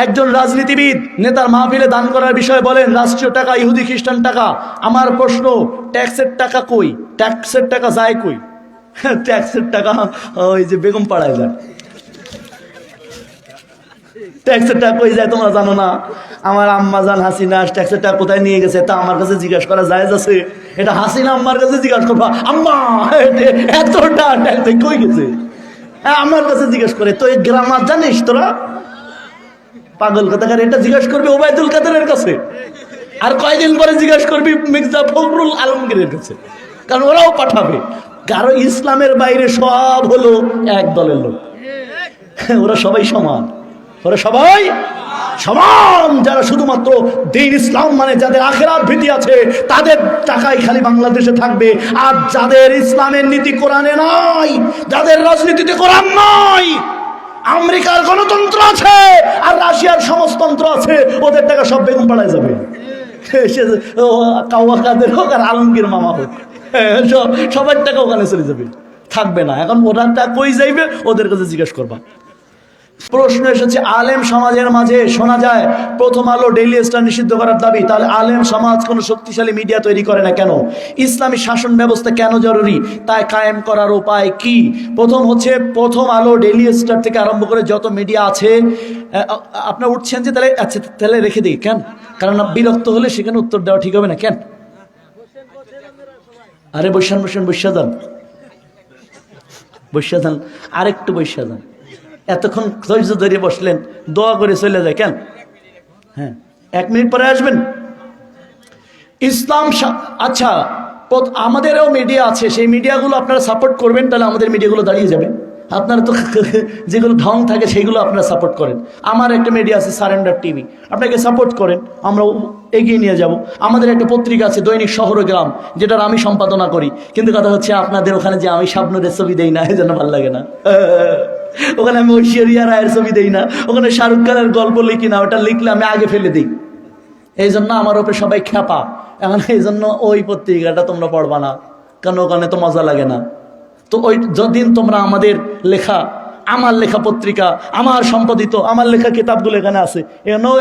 একজন রাজনীতিবিদ নেতার মাহফিলে দান করার বিষয়ে বলেন রাষ্ট্রীয় টাকা, ইহুদি খ্রিস্টান টাকা। আমার প্রশ্ন, ট্যাক্সের টাকা কই? ট্যাক্সের টাকা যায় কই? ট্যাক্সের টাকা ওই যে বেগম পাড়ায় যায়। ট্যাক্সের টাকা কই যায় তোমরা জানো না? আমার আম্মা জান হাসিনা ট্যাক্সের টাকা কোথায় নিয়ে গেছে তা আমার কাছে জিজ্ঞাসা করা যায় আছে? এটা হাসিনা আম্মার কাছে জিজ্ঞাসা করবা, আম্মা এতটা ট্যাক্স কই গেছে? আমার কাছে জিজ্ঞেস করে। তো এই গ্রামার জানিস তোরা? পাগল কথাকার, এটা জিজ্ঞেস করবি ওবায়দুল কাদেরের কাছে, আর কয়দিন পরে জিজ্ঞেস করবি মির্জা ফখরুল আলমগীরের কাছে, কারণ ওরাও পাঠাবে। কারণ ইসলামের বাইরে সব হলো এক দলের লোক, ওরা সবাই সমান, ওরা সবাই সমান। যারা শুধুমাত্র দ্বীন ইসলাম মানে যাদের আখিরাত ভীতি আছে তাদের টাকাই খালি বাংলাদেশে থাকবে, আর যাদের ইসলামের নীতি কোরআনে নাই, যাদের রাজনীতিতে কোরআন নাই, আমেরিকার গণতন্ত্র আছে আর রাশিয়ার সমাজতন্ত্র আছে, ওদের টাকা সব বেগম পাড়ায় যাবে। কাওয়া কাদের হোক আর আলমগীর মামা হোক, সবার টাকা ওখানে চলে যাবে, থাকবে না। এখন ওরা টাকা কই যাইবে ওদের কাছে জিজ্ঞেস করবা। প্রশ্ন এসেছে, আলেম সমাজের মাঝে শোনা যায় প্রথম আলো, ডেইলি স্টার নিষিদ্ধ করার দাবি। তাহলে আলেম সমাজ কোনো শক্তিশালী মিডিয়া তৈরি করে না কেন? ইসলামী শাসন ব্যবস্থা কেন জরুরি? তাই কায়েম করার উপায় কি? প্রথম হচ্ছে, প্রথম আলো, ডেইলি স্টার থেকে আরম্ভ করে যত মিডিয়া আছে, আপনার উঠছেন যে তাহলে আচ্ছা তাহলে রেখে দিই কেন? কারণ বিরক্ত হলে সেখানে উত্তর দেওয়া ঠিক হবে না কেন? আরে বৈশান বৈশান বৈশা যান, বৈশা যান, আরেকটু বৈশা যান। এতক্ষণ ধৈর্য ধরে বসলেন, দোয়া করে চলে যায় কেন? হ্যাঁ, 1 মিনিট পরে আসবেন। ইসলাম আচ্ছা, আমাদেরও মিডিয়া আছে, সেই মিডিয়াগুলো আপনারা সাপোর্ট করবেন, তাহলে আমাদের মিডিয়াগুলো দাঁড়িয়ে যাবে। আপনারা তো যেগুলো ঢং থাকে সেইগুলো আপনারা সাপোর্ট করেন। আমার একটা মিডিয়া আছে সারেন্ডার টিভি, আপনাকে সাপোর্ট করেন, আমরা এগিয়ে নিয়ে যাব। আমাদের একটা পত্রিকা আছে দৈনিক শহর গ্রাম, যেটার আমি সম্পাদনা করি। কিন্তু কথা হচ্ছে আপনাদের ওখানে যে আমি শাবনূরের ছবি দেই না, এই জন্য ভালো লাগে না। ওখানে আমি ঐশ্বরিয়া রায়ের ছবি দেই না, ওখানে শাহরুখ খানের গল্প লিখি না, ওটা লিখলে আমি আগে ফেলে দিই। এই জন্য আমার ওপরে সবাই খ্যাপা। এখন এই জন্য ওই পত্রিকাটা তোমরা পড়বা না, কারণ ওখানে তো মজা লাগে না। তো ওই যদিন তোমরা আমাদের লেখা, আমার লেখা পত্রিকা, আমার সম্পাদিত, আমার লেখা কিতাবগুলো এখানে আছে,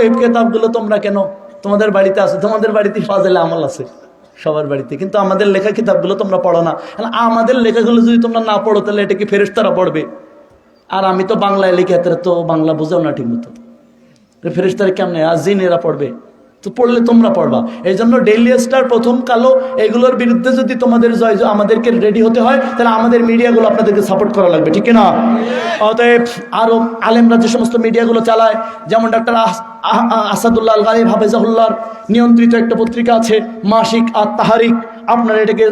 এই কিতাবগুলো তোমরা কেন তোমাদের বাড়িতে আছে? তোমাদের বাড়িতে ফাজেলে আমল আছে সবার বাড়িতে, কিন্তু আমাদের লেখা কিতাবগুলো তোমরা পড়ো না। আমাদের লেখাগুলো যদি তোমরা না পড়ো তাহলে এটা কি ফেরেশতারা পড়বে? আর আমি তো বাংলায় লিখি, এত তো বাংলা বোঝাও না ঠিক মতো, ফেরেশতারা কেমনে? আর জিনেরা পড়বে? তো পড়লে তোমরা পড়বা। এই জন্য ডেইলি স্টার, প্রথম কালো, এগুলোর বিরুদ্ধে যদি তোমাদের আমাদেরকে রেডি হতে হয়, তাহলে আমাদের মিডিয়াগুলো আপনাদেরকে সাপোর্ট করা লাগবে, ঠিক না? অতএব আরো আলেমরা যে সমস্ত মিডিয়াগুলো চালায়, যেমন ডক্টর আসাদুল্লাহ আল গালিব হাফেজাহুল্লাহর নিয়ন্ত্রিত একটা পত্রিকা আছে মাসিক আর তাহারিক, আপনারা এটাকে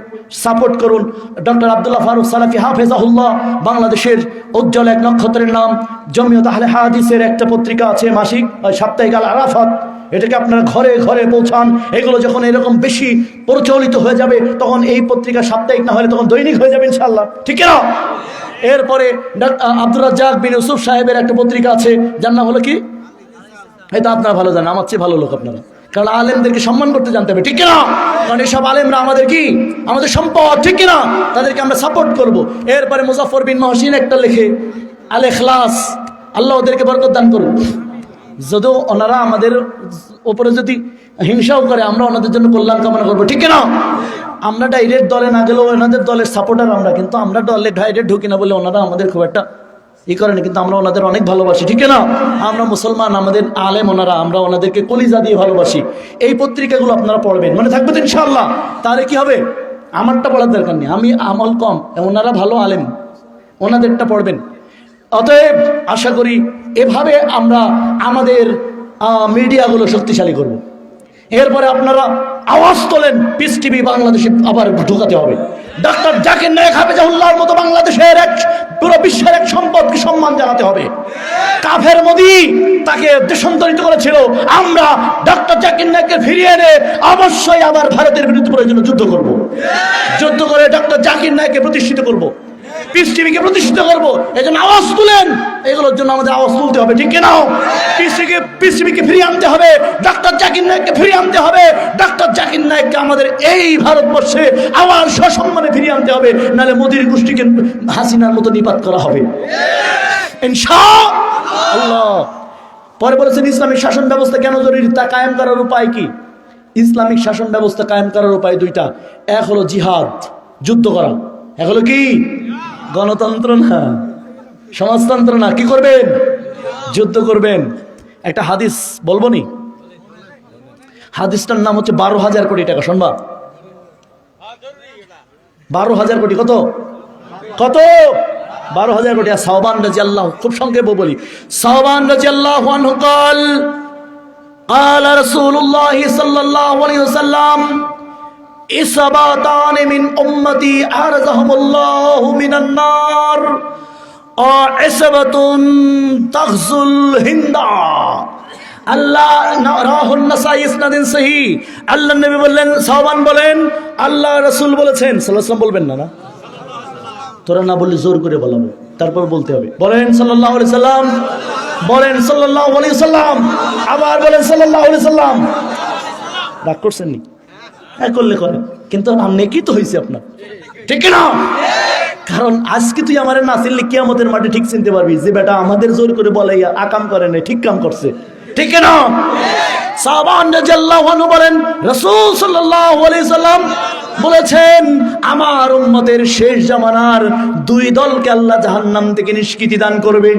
সাপোর্ট করুন। ডক্টর আব্দুল্লাহ ফারুক সালাফি হাফেজাহুল্লাহ, বাংলাদেশের উজ্জ্বল এক নক্ষত্রের নাম, জমিয়ত আহলে হাদিসের একটা পত্রিকা আছে মাসিক, সাপ্তাহিক আল আরাফাত, এটাকে আপনারা ঘরে ঘরে পৌঁছান। এগুলো যখন এরকম বেশি প্রচলিত হয়ে যাবে, তখন এই পত্রিকা সাপ্তাহিক না হলে তখন দৈনিক হয়ে যাবে ইনশাআল্লাহ, ঠিক না? এরপরে আব্দুর রাজ্জাক বিন ইউসুফ সাহেবের একটা পত্রিকা আছে, যার নাম হলো কি? এটা আপনারা ভালো জানেন, আমার চেয়ে ভালো লোক আপনারা, কারণ আলেমদেরকে সম্মান করতে জানতে হবে, ঠিক না? কারণ এইসব আলেমরা আমাদের কি, আমাদের সম্পদ, ঠিক না? তাদেরকে আমরা সাপোর্ট করব। এরপরে মুজাফফর বিন মহসিন একটা লেখে আল ইখলাস, আল্লাহ ওদেরকে বরকত দান করুন। যদিও ওনারা আমাদের ওপরে যদি হিংসাও করে, আমরা ওনাদের জন্য কল্যাণ কামনা করবো, ঠিক না? আমরা ডাইরেক্ট দলে না গেলেও ওনাদের দলের সাপোর্টার আমরা, কিন্তু আমরা দলে ডাইরেক্ট ঢুকি না বলে ওনারা আমাদের খুব একটা ই করেন, কিন্তু আমরা ওনাদের অনেক ভালোবাসি, ঠিক না? আমরা মুসলমান, আমাদের আলেম ওনারা, আমরা ওনাদেরকে কলিজা দিয়ে ভালোবাসি। এই পত্রিকাগুলো আপনারা পড়বেন, মানে থাকবে তো ইনশাআল্লাহ। তাহলে কি হবে? আমারটা পড়ার দরকার নেই, আমি আমল কম, ওনারা ভালো আলেম, ওনাদেরটা পড়বেন। অতএব আশা করি এভাবে আমরা আমাদের মিডিয়াগুলো শক্তিশালী করব। এরপরে আপনারা আওয়াজ তোলেন, পিস টিভি বাংলাদেশে আবার ঢোকাতে হবে। ডক্টর জাকির নায়েক হাফেজাহুল্লাহর মতো বাংলাদেশের এক, পুরো বিশ্বের এক সম্পদকে সম্মান জানাতে হবে। কাফের মোদি তাকে দেশান্তরিত করেছিল, আমরা ডক্টর জাকির নায়েককে ফিরিয়ে এনে অবশ্যই আবার ভারতের বিরুদ্ধে প্রয়োজনে যুদ্ধ করব, যুদ্ধ করে ডক্টর জাকির নায়েককে প্রতিষ্ঠিত করব, পিস টিভিকে প্রতিষ্ঠিত করবো। এই জন্য আওয়াজ তুলেন, এগুলোর জন্য আমাদের আওয়াজ তুলতে হবে, ঠিক না? পিস টিভিকে ফিরিয়ে আনতে হবে, ডক্টর জাকির নায়েককে ফিরিয়ে আনতে হবে, ডক্টর জাকির নায়েককে আমাদের এই ভারতবর্ষে আবার সসম্মানে ফিরিয়ে আনতে হবে, নাহলে মোদির গোষ্ঠীকে হাসিনার মতো নিপাত করা হবে ইনশাআল্লাহ। পরে বলেছেন ইসলামিক শাসন ব্যবস্থা কেন জরুরি, তা কায়েম করার উপায় কি? ইসলামিক শাসন ব্যবস্থা কায়েম করার উপায় দুইটা। এক হলো জিহাদ, যুদ্ধ করা। এক হলো কি? গণতন্ত্র না, সমাজতন্ত্র না। কি করবেন? যুদ্ধ করবেন। একটা হাদিস বলবো নি, হাদিসটার নাম হচ্ছে 12,000 কোটি টাকা। শুনবা? 12,000 কোটি। কত কত? 12,000 কোটি। আর সাওবান রাদিয়াল্লাহু, খুব সংক্ষেপে বলি, সাওবান রাদিয়াল্লাহু আনহু قال قال رسول الله صلى الله عليه وسلم إصابتان من أمتي أعرضهم الله من النار وعصبة تغزو الهند। আল্লাহ রাহুল নাসাই ইসনাদিন সহি। আল্লাহ নবী বললেন, সাওবান বলেন আল্লাহ রাসূল বলেছেন, সাল্লাল্লাহু আলাইহি ওয়াসাল্লাম বলবেন না? না, তোরা না বললে জোর করে বলাবো, তারপর বলতে হবে। বলেন সাল্লাল্লাহু আলাইহি সাল্লাম, বলেন সাল্লাল্লাহু আলাইহি সাল্লাম, আবার বলেন সাল্লাল্লাহু আলাইহি সাল্লাম। রাগ করছেন নি? হ্যাঁ করলে করেন, কিন্তু নেকি তো হয়েছে আপনার, ঠিক না? কারণ আজকে তুই আমার না চিনলে কিয়ামতের মাঠে ঠিক চিনতে পারবি যে বেটা আমাদের জোর করে বলে আকাম করে না, ঠিক কাম করছে, ঠিক না? সাহাবান রাদিয়াল্লাহু আনহু বলেন রাসূল সাল্লাল্লাহু আলাইহি সাল্লাম বলেছেন, আমার উম্মতের শেষ জামানার দুই দলকে আল্লাহ জাহান্নাম থেকে নিষ্কৃতি দান করবে।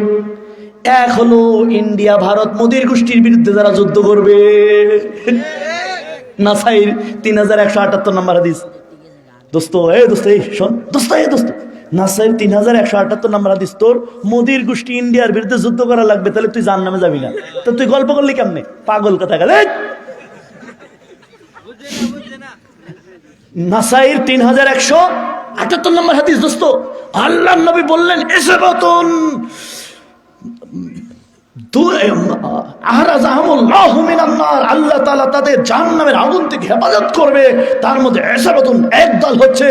এক হলো ইন্ডিয়া ভারত মোদির গোষ্ঠীর বিরুদ্ধে যারা যুদ্ধ করবে। নাসাইর 3178 নম্বর হাদিস। দোস্ত এই শোন, নাসাইর 3178 নম্বর হাদিস। তোর মোদির গোষ্ঠী ইন্ডিয়ার বিরুদ্ধে যুদ্ধ করা লাগবে, তাহলে তুই জাহান্নামে যাবি না। তো তুই গল্প করলি কেমনে? পাগল কথা গেলে। নাসাইর 3178 নম্বর হাদিস। দোস্ত, আল্লাহর নবী বললেন ইসবাতুন আহরাজাহুমুল্লাহু মিনান নার, আল্লাহ তাআলা তাদের জাহান্নামের আগুন থেকে হেফাজত করবে। তার মধ্যে ইসবাতুন, এক দল হচ্ছে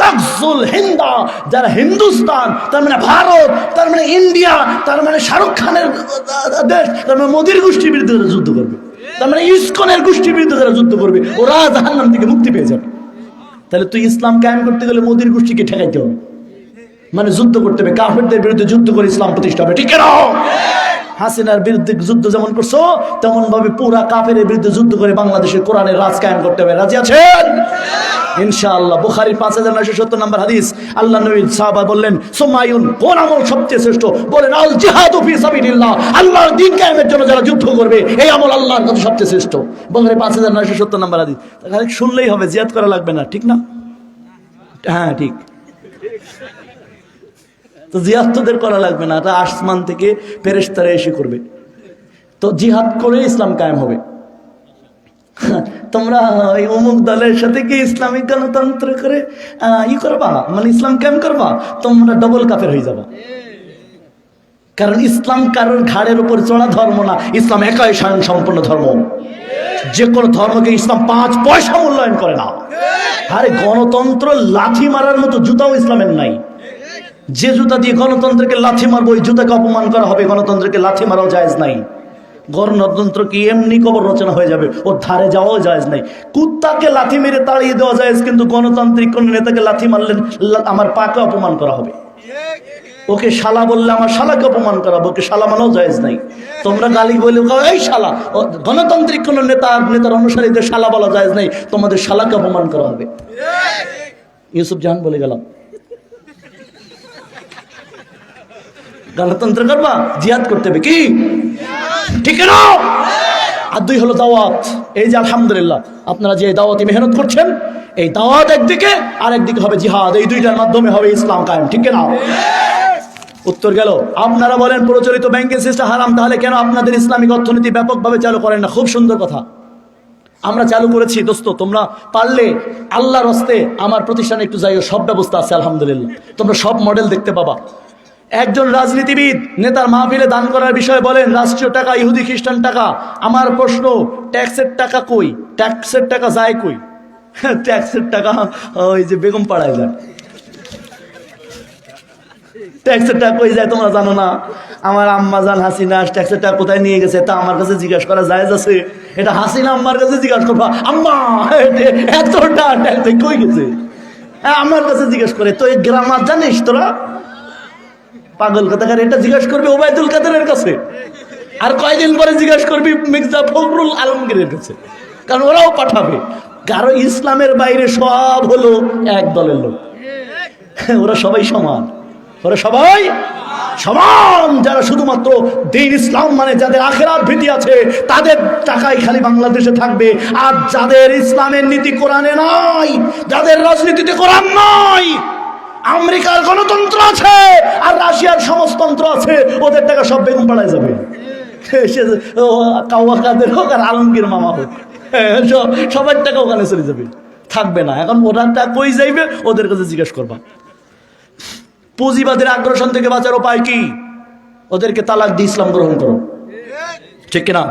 তাগজুল হিন্দা, যারা হিন্দুস্তান, তার মানে ভারত, তার মানে ইন্ডিয়া, তার মানে শাহরুখ খানের দেশ, তার মানে মোদির গোষ্ঠীর বিরুদ্ধে যারা যুদ্ধ করবে, তার মানে ইসকনের গোষ্ঠীর বিরুদ্ধে যারা যুদ্ধ করবে, ওরা জাহান্নাম থেকে মুক্তি পেয়ে যাবে। তাহলে তুই ইসলাম কায়েম করতে গেলে মোদির গোষ্ঠীকে ঠেকাইতে হবে, মানে যুদ্ধ করতে হবে, কাফেরদের বিরুদ্ধে যুদ্ধ করে ইসলাম প্রতিষ্ঠা হবে, ঠিক না? হাসিনার বিরুদ্ধে যুদ্ধ যেমন করছো, তেমন ভাবে পুরা কাফের বিরুদ্ধে যুদ্ধ করে বাংলাদেশের কোরআনের রাজ কায়েম করতে হবে। রাজি আছেন? ইনশাআল্লাহ। বুখারীর 5970 নম্বর হাদিস। আল্লাহ নবী সাহাবা বললেন, সুমায়ুন, কোন আমল সবচেয়ে শ্রেষ্ঠ? বলেন আল জিহাদু ফি সাবিলিল্লাহ, আল্লাহর দ্বীন কায়েমের জন্য যারা যুদ্ধ করবে, এই আমল আল্লাহর কাছে সবচেয়ে শ্রেষ্ঠ। বুখারী 5970 নম্বর হাদিস। তাহলে শুনলেই হবে, জিহাদ করা লাগবে না, ঠিক না? হ্যাঁ ঠিক। তো জিহাদ তোদের করা লাগবে না, এটা আসমান থেকে ফেরেশতারা এসে করবে। তো জিহাদ করে ইসলাম কায়েম হবে। তোমরা ওই অমুক দলের সাথে কি ইসলামিক গণতন্ত্র করে করবা, মানে ইসলাম কায়েম করবা, তোমরা ডবল কাফের হয়ে যাবা। কারণ ইসলাম কারোর ঘাড়ের উপর চড়া ধর্ম না, ইসলাম একাই স্বয়ং সম্পূর্ণ ধর্ম। যে কোনো ধর্মকে ইসলাম 5 পয়সা মূল্যায়ন করে না। আরে গণতন্ত্র লাথি মারার মতো জুতাও ইসলামের নাই। যে জুতা দিয়ে গণতন্ত্রকে লাথি মারবো, ওই জুতাকে অপমান করা হবে, গণতন্ত্রকে লাথি মারাও জায়েজ নাই। গণতন্ত্র কি এমনি কবর রচনা হয়ে যাবে, ওর ধারে যাওয়াও জায়েজ নাই। কুত্তাকে লাথি মেরে তাড়িয়ে দেওয়া জায়েজ, কিন্তু গণতান্ত্রিক কোন নেতাকে লাথি মারলে আমার পাকে অপমান করা হবে। ওকে শালা বললে আমার শালাকে অপমান করা, ওকে শালা মানাও জায়েজ নাই। তোমরা গালি বলে এই শালা, গণতান্ত্রিক কোন নেতার অনুসারীদের শালা বলা জায়েজ নাই, তোমাদের শালাকে অপমান করা হবে। ইউসুফ জাহান বলে গেলাম। গণতন্ত্র করবা, জিহাদ করতে হবে, কি ঠিক না? আর 2 হলো দাওয়াত। এই যে আলহামদুলিল্লাহ আপনারা যে দাওয়াতি মেহনত করছেন, এই দাওয়াত একদিকে, আর একদিকে হবে জিহাদ। এই দুইটার মাধ্যমে হবে ইসলাম কায়েম, ঠিক না? উত্তর গেল। আপনারা বলেন প্রচলিত ব্যাংকিং সিস্টেম হারাম, তাহলে কেন আপনাদের ইসলামিক অর্থনীতি ব্যাপকভাবে চালু করেন না? খুব সুন্দর কথা, আমরা চালু করেছি। দোস্ত, তোমরা পারলে আল্লাহর হস্তে আমার প্রতিষ্ঠানে একটু যাইও, সব ব্যবস্থা আছে আলহামদুলিল্লাহ। তোমরা সব মডেল দেখতে পাবা। একজন রাজনীতিবিদ নেতার মাহফিলে দান করার বিষয়ে বলেন রাষ্ট্রীয় টাকা, ইহুদি খ্রিস্টান টাকা। আমার প্রশ্ন, ট্যাক্সের টাকা কই? ট্যাক্সের টাকা যায় কই? ট্যাক্সের টাকা ওই যে বেগম পাড়ায় যায়। ট্যাক্সের টাকা কই যায় তোমরা জানো না? আমার আম্মা জান হাসিনা ট্যাক্সের টাকা কোথায় নিয়ে গেছে তা আমার কাছে জিজ্ঞাসা করা জায়েজ আছে? এটা হাসিনা আম্মার কাছে জিজ্ঞাসা করবা, আম্মা এতটা ট্যাক্স কই গেছে? আমার কাছে জিজ্ঞেস করে। তো এই গ্রামার জানিস তোরা? পাগল কথাকার, এটা জিজ্ঞাসা করবে ওবায়দুল কাদেরের কাছে। আর কয়দিন পরে জিজ্ঞাসা করবি মির্জা ফখরুল আলমগীরের কাছে, কারণ ওরাও পাঠাবে। কারণ ইসলামের বাইরে সব হলো এক দলের লোক, ওরা সবাই সমান, ওরা সবাই সমান। যারা শুধুমাত্র দ্বীন ইসলাম মানে যাদের আখিরাত ভীতি আছে, তাদের টাকাই খালি বাংলাদেশে থাকবে। আর যাদের ইসলামের নীতি কোরআনে নাই, যাদের রাজনীতিতে কোরআন নাই, আমেরিকার গণতন্ত্র আছে আর রাশিয়ার সমাজতন্ত্র আছে, ওদের টাকা সব বেগুন পাড়ায় যাবে। সে কাউয়া কাদের হোক আর আলমগীর মামা হোক, সবার টাকা ওখানে চলে যাবে, থাকবে না। এখন ওরা টাকা কই যাইবে, ওদের কাছে জিজ্ঞেস করবা। পুঁজিবাদের আগ্রাসন থেকে বাঁচার উপায় কি? ওদেরকে তালাক দিয়ে ইসলাম গ্রহণ করো, ঠিক কিনা?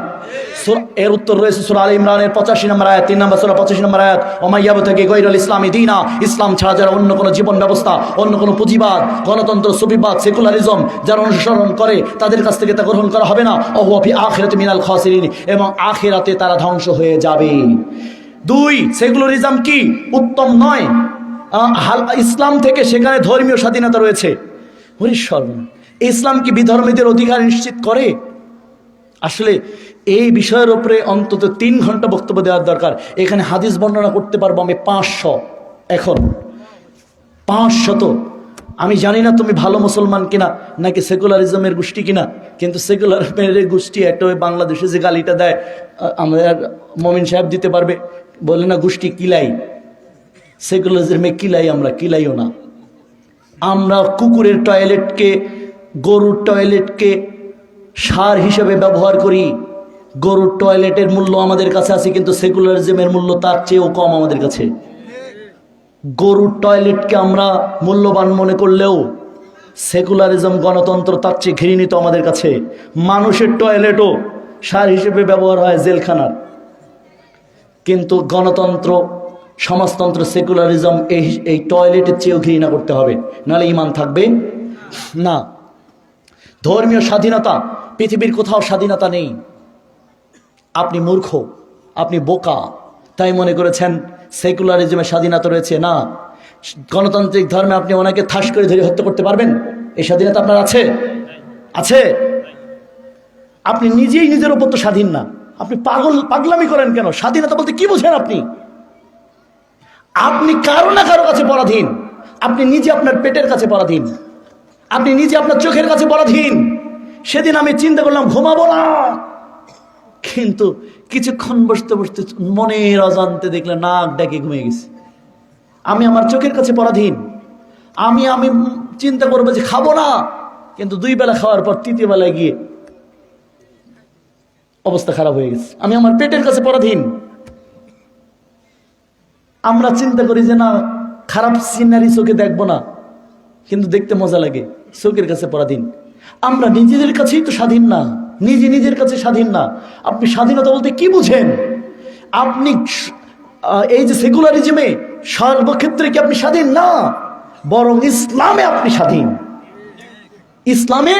এর উত্তর রয়েছে সূরা আলে ইমরানের 85 নম্বর আয়াত, 3 নম্বর সূরা 85 নম্বর আয়াত। ওমাইয়াব থেকে গৈরুল ইসলামী দীনা, ইসলাম ছাড়া যারা অন্য কোনো জীবন ব্যবস্থা, অন্য কোনো পুঁজিবাদ, গণতন্ত্র, সুফিবাদ, সেকুলারিজম যারা অনুসরণ করে, তাদের কাছ থেকে তা গ্রহণ করা হবে না। ওয়া ফি আখিরাতি মিনাল খাসিরিন, এবং আখিরাতে তারা ধ্বংস হয়ে যাবে। 2, সেকুলারিজম কি? উত্তম নয়। ইসলাম থেকে সেখানে ধর্মীয় স্বাধীনতা রয়েছে। ইসলাম কি বিধর্মীদের অধিকার নিশ্চিত করে? আসলে এই বিষয়ের উপরে অন্তত 3 ঘন্টা বক্তব্য দেওয়ার দরকার। এখানে হাদিস বর্ণনা করতে পারবো আমি 500, এখন 500। আমি জানি না তুমি ভালো মুসলমান কিনা নাকি সেকুলারিজমের গোষ্ঠী কিনা, কিন্তু সেকুলারের গোষ্ঠী একটা ওই বাংলাদেশে যে গালিটা দেয়, আমাদের মমিন সাহেব দিতে পারবে, বলে না গোষ্ঠী কিলাই। সেকুলারিজমে কিলাই আমরা, কিলাইও না আমরা। কুকুরের টয়লেটকে, গরুর টয়লেটকে সার হিসেবে ব্যবহার করি। গরুর টয়লেটের মূল্য আমাদের কাছে আছে, কিন্তু সেকুলারিজমের মূল্য তার চেয়েও কম আমাদের কাছে। গরুর টয়লেটকে আমরা মূল্যবান মনে করলেও সেকুলারিজম, গণতন্ত্র তার চেয়ে ঘৃণিত আমাদের কাছে। মানুষের টয়লেটও সার হিসেবে ব্যবহার হয় জেলখানার, কিন্তু গণতন্ত্র, সমাজতন্ত্র, সেকুলারিজম এই টয়লেটের চেয়েও ঘৃণা করতে হবে, নাহলে ঈমান থাকবে না। ধর্মীয় স্বাধীনতা, পৃথিবীর কোথাও স্বাধীনতা নেই। আপনি মূর্খ, আপনি বোকা, তাই মনে করেছেন সেকুলারিজমের স্বাধীনতা রয়েছে। না, গণতান্ত্রিক ধর্মে আপনি ওনাকে ঠাস করে ধরে হত্যা করতে পারবেন, এই স্বাধীনতা আপনার আছে? আছে। আপনি নিজেই নিজের উপর তো স্বাধীন না। আপনি পাগলামি করেন কেন? স্বাধীনতা বলতে কি বোঝেন আপনি? আপনি কারো না কারো কাছে পরাধীন। আপনি নিজে আপনার পেটের কাছে পরাধীন, আপনি নিজে আপনার চোখের কাছে পরাধীন। সেদিন আমি চিন্তা করলাম ঘুমাবো না, কিন্তু কিছুক্ষণ বসতে বসতে মনের অজান্তে দেখলে নাক ডাকে ঘুমিয়ে গেছি। আমি আমার চোখের কাছে পরাধীন। আমি চিন্তা করবো যে খাবো না, কিন্তু 2 বেলা খাওয়ার পর 3য় বেলায় গিয়ে অবস্থা খারাপ হয়ে গেছে। আমি আমার পেটের কাছে পরাধীন। আমরা চিন্তা করি যে না, খারাপ সিনারি চোখে দেখবো না, কিন্তু দেখতে মজা লাগে, চোখের কাছে পরাধীন। আমরা নিজেদের কাছেই তো স্বাধীন না, নিজের কাছে স্বাধীন না। আপনি স্বাধীনতা বলতে কি বুঝেন? আপনি এই যে সেকুলারিজমে সর্বক্ষেত্রে কি আপনি স্বাধীন না? বরং ইসলামে আপনি স্বাধীন, ইসলামে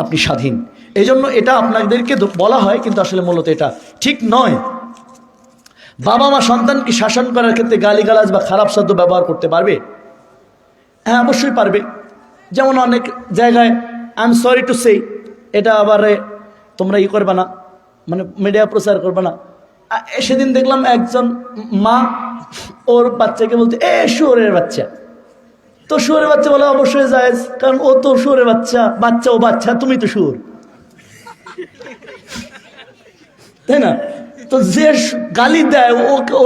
আপনি স্বাধীন। এই জন্য এটা আপনাদেরকে বলা হয়, কিন্তু আসলে মূলত এটা ঠিক নয়। বাবা মা সন্তানকে শাসন করার ক্ষেত্রে গালিগালাজ বা খারাপ শব্দ ব্যবহার করতে পারবে? হ্যাঁ, অবশ্যই পারবে। যেমন অনেক জায়গায় I am sorry to say, এটা আবার তোমরা করবে না, মানে মিডিয়া প্রচার করবে না। সেদিন দেখলাম একজন মা ওর বাচ্চাকে বলতে, শুয়োরের বাচ্চা। তো শুয়োরের বাচ্চা বলে অবশ্যই জায়েজ, কারণ ও তো শুয়োরের বাচ্চা, ও বাচ্চা, তুমি তো শুয়োর, তাই না? তো যে গালি দেয়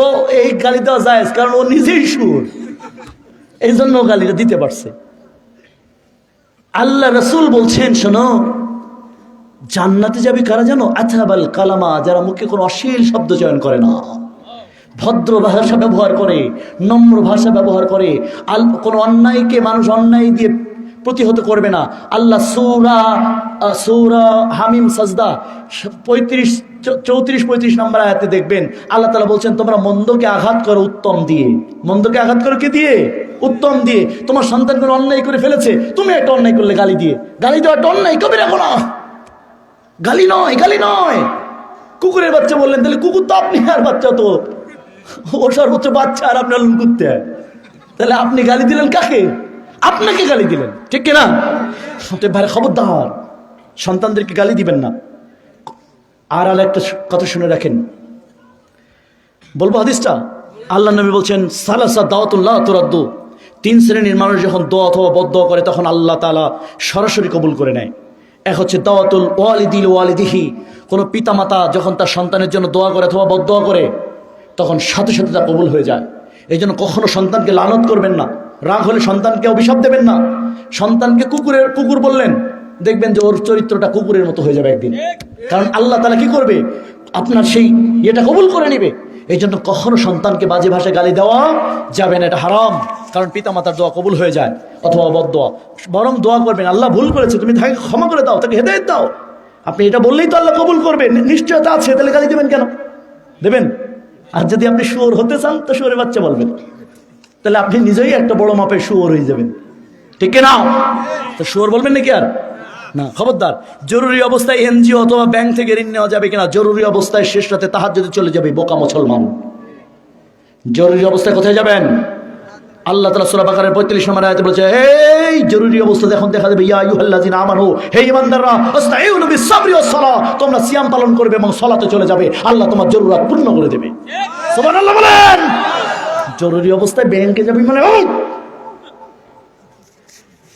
ও এই গালি দেওয়া জায়েজ, কারণ ও নিজেই শুয়োর, এই জন্য গালিটা দিতে পারছে। আল্লাহ রসুল বলছেন, শোনো, জান্নাতে যাবে কারা জানো? আথাবাল কালামা, যারা মুখে কোনো অশ্লীল শব্দ চয়ন করে না, ভদ্র ভাষা ব্যবহার করে, নম্র ভাষা ব্যবহার করে, কোনো অন্যায়কে মানুষ অন্যায় দিয়ে প্রতিহত করবে না। আল্লাহ সূরা হামিম সাজদা 34-35 নম্বর আয়াতে দেখবেন আল্লাহ তাআলা বলছেন, তোমরা মন্দকে আঘাত করো উত্তম দিয়ে। মন্দকে আঘাত করো কে দিয়ে? উত্তম দিয়ে। তোমার সন্তান কোনো অন্যায় করে ফেলেছে, তুমি একটা অন্যায় করলে গালি দিয়ে, গালি দেওয়া একটা অন্যায়, কবিরা গুনাহ। গালি নয়, গালি নয়। কুকুরের বাচ্চা বললেন, তাহলে কুকুর তো আপনি, আর বাচ্চা তো ও সর্বোচ্চ বাচ্চা, আর আপনি আলম করতে, তাহলে আপনি গালি দিলেন কাকে? আপনাকে গালি দিলেন, ঠিক কিনা? ভাই খবরদার, সন্তানদেরকে গালি দিবেন না। আর একটা কথা শুনে রাখেন, বলবো হাদিসটা। আল্লাহ নবী বলছেন সালাসা দাওয়াতুল্লাহ তুরাদ্দু, 3 শ্রেণীর মানুষ যখন দোয়া অথবা বদদোয়া করে তখন আল্লাহ তাআলা সরাসরি কবুল করে নেয়। এক হচ্ছে দাওয়াতুল ওয়ালিদিল ওয়ালিদিহি, কোনো পিতামাতা যখন তার সন্তানের জন্য দোয়া করে অথবা বদদোয়া করে তখন সাথে সাথে তা কবুল হয়ে যায়। এই জন্য কখনো সন্তানকে লানত করবেন না, রাগ হলে সন্তানকে অভিশাপ দেবেন না। সন্তানকে কুকুর বললেন, দেখবেন যে ওর চরিত্রটা কুকুরের মতো হয়ে যাবে একদিন, কারণ আল্লাহ তাআলা কি করবে, আপনার সেই এটা কবুল করে নেবে। এই জন্য কখনো সন্তানকে বাজে ভাষায় গালি দেওয়া যাবে না, এটা হারাম, কারণ পিতামাতার দোয়া কবুল হয়ে যায় অথবা বদদোয়া। বরং দোয়া করবেন, আল্লাহ ভুল করেছে, তুমি তাকে ক্ষমা করে দাও, তাকে হেদায়েত দাও। আপনি এটা বললেই তো আল্লাহ কবুল করবে, নিশ্চয়তা আছে, তাহলে গালি দেবেন কেন? দেবেন। আর যদি আপনি শুয়োর হতে চান তো শুয়োরের বাচ্চা বলবেন, তাহলে আপনি নিজেই একটা বড় মাপের শুয়োর হয়ে যাবেন, ঠিক না? তো শুয়োর বলবেন নাকি আর না? খবরদার। জরুরি অবস্থায় এনজিও অথবা ব্যাংক থেকে ঋণ নেওয়া যাবে কিনা? জরুরি অবস্থায় শেষ রাতে তাহাজ্জুদে চলে যাবে বোকা মুসলমান। জরুরি অবস্থায় কোথায় যাবেন? আল্লাহ তাআলা সূরা বাকারার 45 নম্বর আয়াতে বলেছে, এই জরুরি অবস্থা যখন দেখা যাবে, ইয়া আইয়ুহাল্লাযিনা আমানু, হে ঈমানদাররা, আস্তাঈনু বিস-সাবরি ওয়াস-সালাহ, তোমরা সিয়াম পালন করবে এবং সালাতে চলে যাবে, আল্লাহ তোমার জরুরত পূর্ণ করে দেবে। সুবহানাল্লাহ বলেন। জরুরি অবস্থায় ব্যাংকে যাবে মানে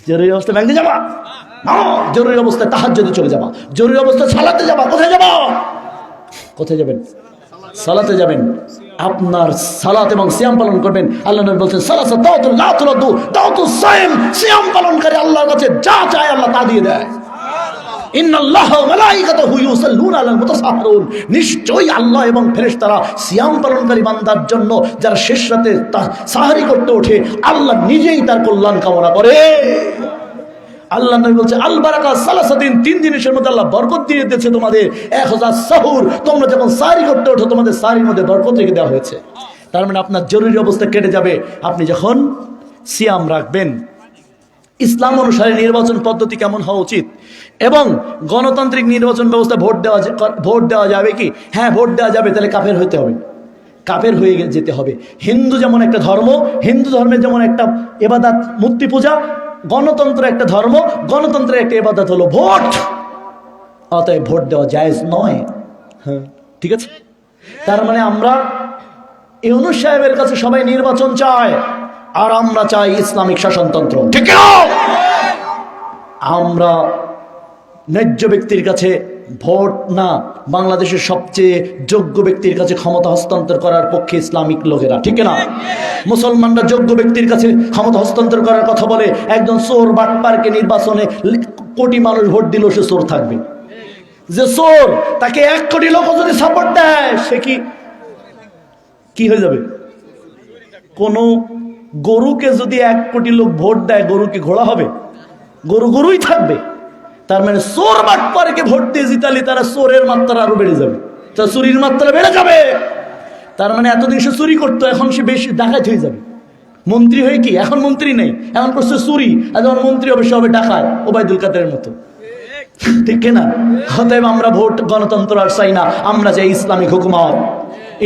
জরুরি অবস্থায় ব্যাংকে যাবা না, জরুরি অবস্থায় তাহাজ্জুদে চলে যাবা, জরুরি অবস্থায় সালাতে যাবা। কোথায় যাবা? কোথায় যাবেন? সালাতে যাবেন। আপনার সালাত এবং সিয়াম পালন করবেন। আল্লাহ নবী বলছেন সালাসা দাওয়াতুল লা তুরাদ্দু, দাওয়াতুস সাইম, সিয়াম পালনকারী আল্লাহর কাছে যা চায় আল্লাহ তা দিয়ে দেয়। ইন্নাল্লাহা ওয়া মালাইকাতাহু ইউসাল্লুনা আলাল মুতাসাহহিরিন, নিশ্চয়ই আল্লাহ এবং ফেরেশতারা সিয়াম পালনকারী বান্দার জন্য যারা শেষ রাতে সাহরি করতে ওঠে, আল্লাহ নিজেই তার কল্যাণ কামনা করে। আল্লাহ নবী বলছে আল বারাকা সালাসাতিন, 3 জিনিসের মধ্যে আল্লাহ বরকত দিয়ে দিয়েছে তোমাদের। 1000 সাহুর, তোমরা যখন সাহরি করতে ওঠো তোমাদের সাহরির মধ্যে বরকত রেখে দেওয়া হয়েছে। তার মানে আপনার জরুরি অবস্থা কেটে যাবে আপনি যখন সিয়াম রাখবেন। ইসলাম অনুসারে নির্বাচন পদ্ধতি কেমন হওয়া উচিত এবং গণতান্ত্রিক নির্বাচন ব্যবস্থা ভোট দেওয়া যাবে কি? হ্যাঁ, ভোট দেওয়া যাবে, তাহলে কাফের হতে হবে, কাফের হয়ে যেতে হবে। হিন্দু যেমন একটা ধর্ম, হিন্দু ধর্মের যেমন একটা ইবাদত মূর্তি পূজা, গণতন্ত্র একটা ধর্ম, গণতন্ত্রের একটা ইবাদত হলো ভোট। অতএব ভোট দেওয়া জায়েজ নয়। হ্যাঁ, ঠিক আছে। তার মানে আমরা ইউনূস সাহেবের কাছে সবাই নির্বাচন চায়, আর আমরা চাই ইসলামিক শাসনতন্ত্র, ঠিক না? আমরা ন্যায্য ব্যক্তির কাছে ভোট না, বাংলাদেশের সবচেয়ে যোগ্য ব্যক্তির কাছে ক্ষমতা হস্তান্তর করার পক্ষে ইসলামিক লোকেরা, ঠিক না? মুসলমানরা যোগ্য ব্যক্তির কাছে ক্ষমতা হস্তান্তর করার কথা বলে। একজন চোর বাটপারকে নির্বাচনে কোটি মানুষ ভোট দিলেও সে চোর থাকবে। যে চোর, তাকে 1 কোটি লোক যদি সাপোর্ট দেয়, সে কি হয়ে যাবে? কোন গরুকে যদি 1 কোটি লোক ভোট দেয়, গরু কি ঘোড়া হবে? গরুই থাকবে। তার মানে চোর বাটপারকে ভোট দিয়ে জিতালে তারা চোরের মাত্রা আরো বেড়ে যাবে, তার চুরির মাত্রা বেড়ে যাবে। তার মানে এতদিন সে চুরি করতো, এখন সে বেশি ডাকাত হয়ে যাবে। মন্ত্রী হয়ে কি? এখন মন্ত্রী নেই, এখন করছে চুরি, আর যখন মন্ত্রী হবে সে হবে ডাকাত, ওবায়দুল কাদেরের মতো, ঠিক না? অতএব আমরা ভোট গণতন্ত্র আর চাই না, আমরা চাই ইসলামিক হুকুমত।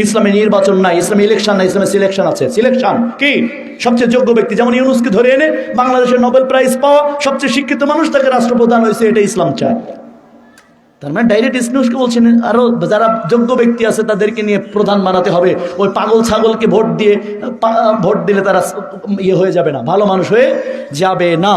ইসলামে নির্বাচন নাই, ইসলামে ইলেকশন নাই, ইসলামে সিলেকশন আছে। সিলেকশন কি? সবচেয়ে যোগ্য ব্যক্তি, যেমন ইউনূসকে ধরে এনে বাংলাদেশের নোবেল প্রাইজ পাওয়া সবচেয়ে শিক্ষিত মানুষ, তাকে রাষ্ট্রপ্রধান হয়েছে, এটা ইসলাম চায়। তার মানে ডাইরেক্ট ইউনূসকে বলছেন আরো যারা যোগ্য ব্যক্তি আছে তাদেরকে নিয়ে প্রধান বানাতে হবে। ওই পাগল ছাগলকে ভোট দিলে তারা ইয়ে হয়ে যাবে না, ভালো মানুষ হয়ে যাবে না।